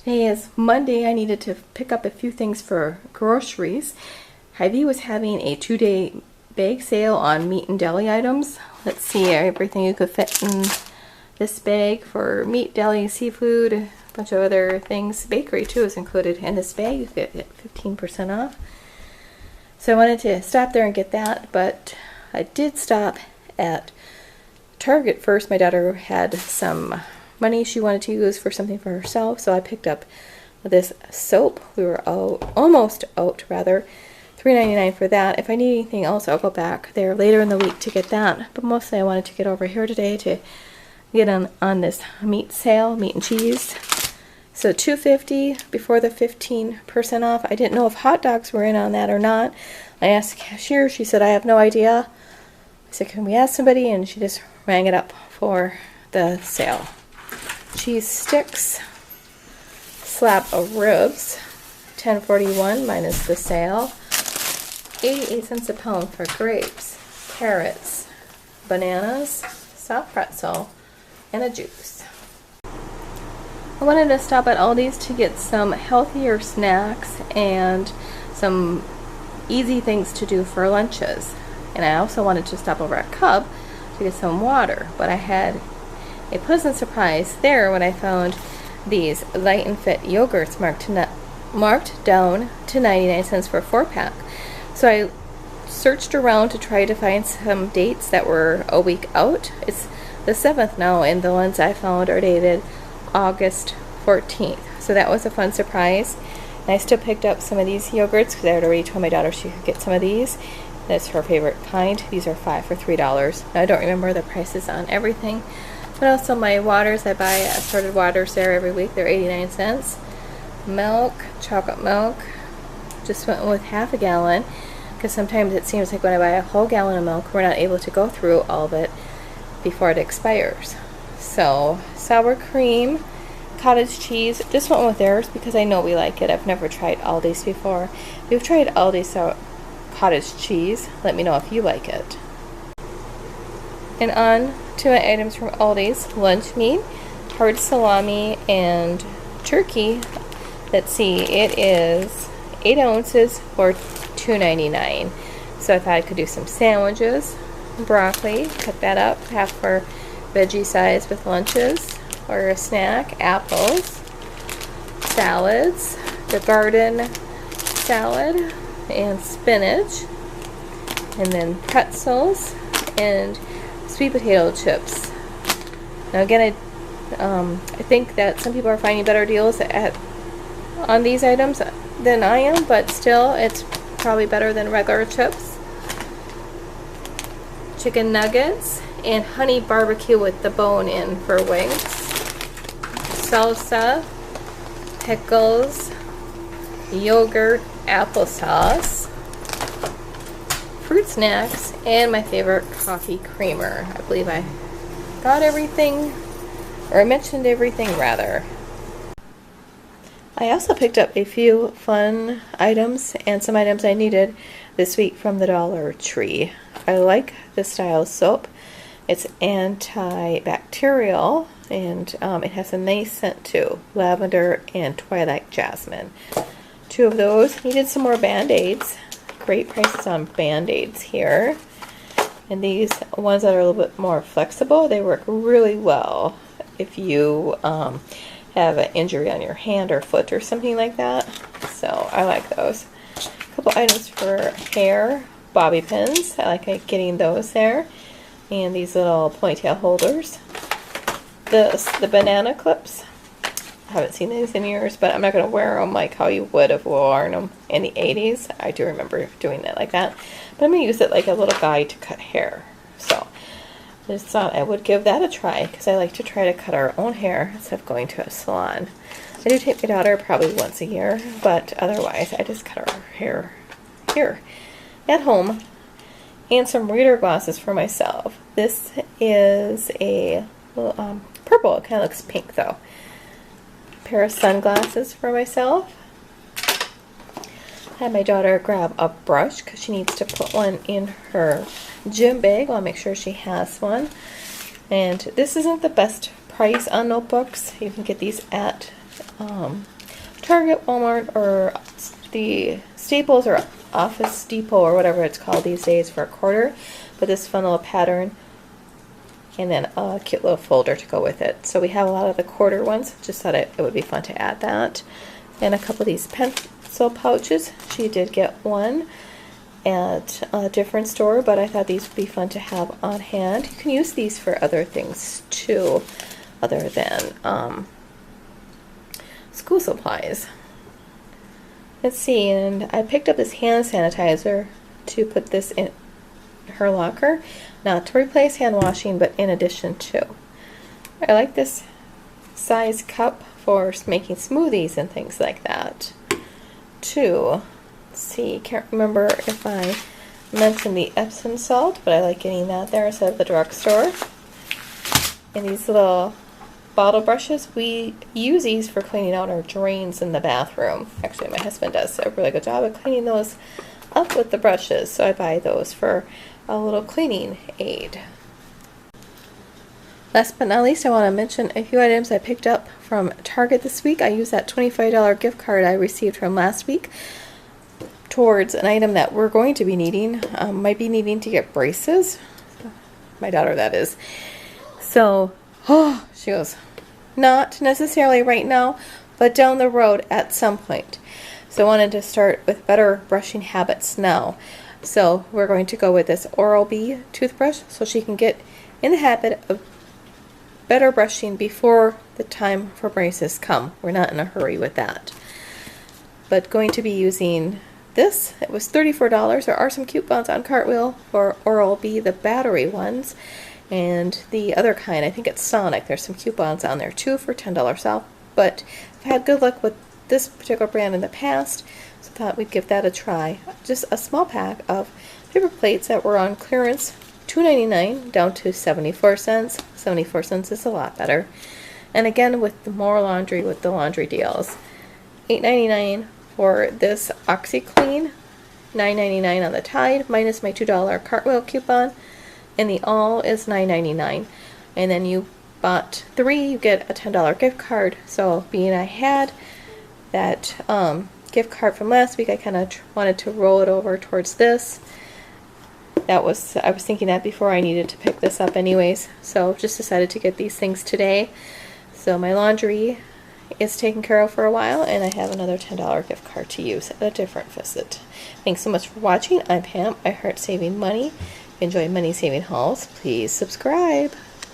Today is Monday. I needed to pick up a few things for groceries. Hy-Vee was having a 2-day bag sale on meat and deli items. Let's see, everything you could fit in this bag for meat, deli, seafood, a bunch of other things. Bakery too is included in this bag. You could get 15% off. So I wanted to stop there and get that, but I did stop at Target first. My daughter had some money she wanted to use for something for herself, so I picked up this soap. We were almost out, $3.99 for that. If I need anything else, I'll go back there later in the week to get that. But mostly I wanted to get over here today to get on this meat sale, meat and cheese. So $2.50 before the 15% off. I didn't know if hot dogs were in on that or not. I asked the cashier. She said, I have no idea. I said, can we ask somebody? And she just rang it up for the sale. Cheese sticks, slab of ribs, $10.41 minus the sale. 88 cents a pound for grapes, carrots, bananas, soft pretzel, and a juice. I wanted to stop at Aldi's to get some healthier snacks and some easy things to do for lunches. And I also wanted to stop over at Cub to get some water, but I had a pleasant surprise there when I found these Light and Fit yogurts marked down to 99 cents for a 4-pack. So I searched around to try to find some dates that were a week out. It's the 7th now, and the ones I found are dated August 14th. So that was a fun surprise. And I still picked up some of these yogurts because I had already told my daughter she could get some of these. That's her favorite kind. These are 5 for $3. Now, I don't remember the prices on everything. But also my waters, I buy assorted waters there every week. They're 89 cents. Milk, chocolate milk, just went with half a gallon because sometimes it seems like when I buy a whole gallon of milk, we're not able to go through all of it before it expires. So sour cream, cottage cheese, just went with theirs because I know we like it. I've never tried Aldi's before. If you've tried Aldi's cottage cheese, let me know if you like it. And on to my items from Aldi's. Lunch meat, hard salami, and turkey. Let's see, it is 8 ounces for $2.99. So I thought I could do some sandwiches, broccoli, cut that up, half for veggie size with lunches, or a snack, apples, salads, the garden salad, and spinach, and then pretzels, and sweet potato chips. Now again, I think that some people are finding better deals on these items than I am, but still it's probably better than regular chips. Chicken nuggets and honey barbecue with the bone in for wings. Salsa, pickles, yogurt, applesauce, fruit snacks, and my favorite coffee creamer. I believe I got everything, or I mentioned everything rather. I also picked up a few fun items and some items I needed this week from the Dollar Tree. I like this style of soap. It's antibacterial and it has a nice scent too. Lavender and twilight jasmine. 2 of those. Needed some more Band-Aids. Great prices on Band-Aids here. And these ones that are a little bit more flexible, they work really well if you have an injury on your hand or foot or something like that. So I like those. A couple items for hair, bobby pins. I like getting those there. And these little ponytail holders. The banana clips. I haven't seen these in years, but I'm not going to wear them like how you would have worn them in the 80s. I do remember doing that like that. But I'm going to use it like a little guide to cut hair. So I just thought I would give that a try because I like to try to cut our own hair instead of going to a salon. I do take my daughter probably once a year, but otherwise I just cut our hair here at home. And some reader glasses for myself. This is a purple. It kind of looks pink though. Pair of sunglasses for myself. I had my daughter grab a brush because she needs to put one in her gym bag. I'll make sure she has one. And this isn't the best price on notebooks. You can get these at Target, Walmart, or the Staples or Office Depot or whatever it's called these days for $1. But this fun little pattern, and then a cute little folder to go with it. So we have a lot of the quarter ones. Just thought it would be fun to add that. And a couple of these pencil pouches. She did get one at a different store, but I thought these would be fun to have on hand. You can use these for other things too, other than school supplies. Let's see, and I picked up this hand sanitizer to put this in her locker, not to replace hand washing, but in addition to. I like this size cup for making smoothies and things like that too. Let's see, can't remember if I mentioned the Epsom salt, but I like getting that there instead of the drugstore. And these little bottle brushes, we use these for cleaning out our drains in the bathroom. Actually, my husband does a really good job of cleaning those up with the brushes, so I buy those for a little cleaning aid. Last but not least, I want to mention a few items I picked up from Target this week. I used that $25 gift card I received from last week towards an item that we're going to be needing. Might be needing to get braces. My daughter, that is. So, she goes, not necessarily right now, but down the road at some point. So I wanted to start with better brushing habits now. So we're going to go with this Oral-B toothbrush so she can get in the habit of better brushing before the time for braces come. We're not in a hurry with that. But going to be using this. It was $34. There are some coupons on Cartwheel for Oral-B, the battery ones. And the other kind, I think it's Sonic. There's some coupons on there too for $10 off. But I've had good luck with this particular brand in the past, so I thought we'd give that a try. Just a small pack of paper plates that were on clearance, $2.99 down to 74 cents. 74 cents is a lot better. And again, with the more laundry with the laundry deals, $8.99 for this OxyClean, $9.99 on the Tide, minus my $2 Cartwheel coupon, and the All is $9.99. And then you bought 3, you get a $10 gift card. So being I had that gift card from last week, I kind of wanted to roll it over towards this. I was thinking that before I needed to pick this up anyways, so just decided to get these things today. So my laundry is taken care of for a while, and I have another $10 gift card to use at a different visit. Thanks so much for watching. I'm Pam. I heart saving money. If you enjoy money saving hauls, please subscribe.